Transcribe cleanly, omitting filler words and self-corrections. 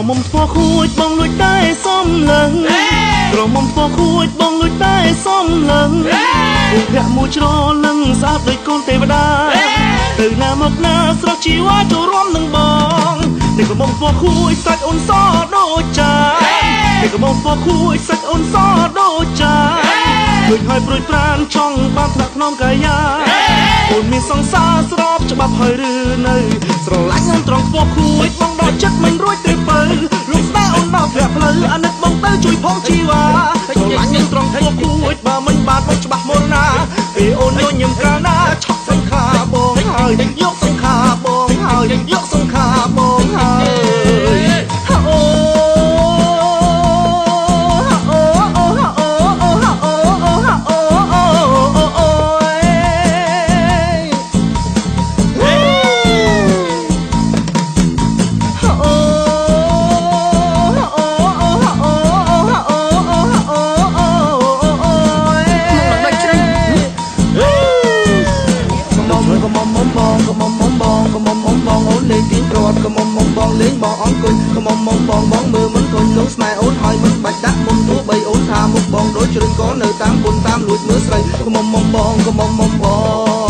មុំស្ពខួចបងលួចតែសំឡឹងក្រមុំស្ពខួចបងលួចតែសំឡឹងពុកភ័ក្រមួយជ្រលឹងស្អាតដូចកូនទេវតាទៅណាមកណាស្រស់ជីវ៉ាចូលរួមនឹងបងនេះក៏មុំស្ពខួចសាច់អូនសដូចចានេះក៏មុំស្ពខួចសាច់អូនសដូចចាដូចហើយព្រួយប្រានចង់បានថ្នាក់ក្នុងកាយាអូនមានសង្សារស្របច្បាប់ហើយឬនៅស្រឡាញ់អូនត្រង់ស្ពខួចបងដល់ចិត្តមិនរួចទេពៅលោកស្នេហ៍អូនមកធ្លាក់ផ្លូវអាណិតបងទៅជួយផងជីវ៉ាស្រឡាញ់អូនត្រង់ស្ពខួចបើមិនបានបងច្បាស់មុនណាពេលអូនញញឹមកាលណាឆក់សង្ខារបងហើយយកសង្ខារបងហើយយកសង្ខារបងហើយអូលេងបងអង្គុយក៏មុំបងមើលមិនធន់លោកស្នេហ៍អូនហើយមិនបាច់ដាក់មុំទោះបីអូនថាមុខបងដូចជ្រុញក៏នៅតាមគុណតាមលួចមើលស្រីក៏មុំបង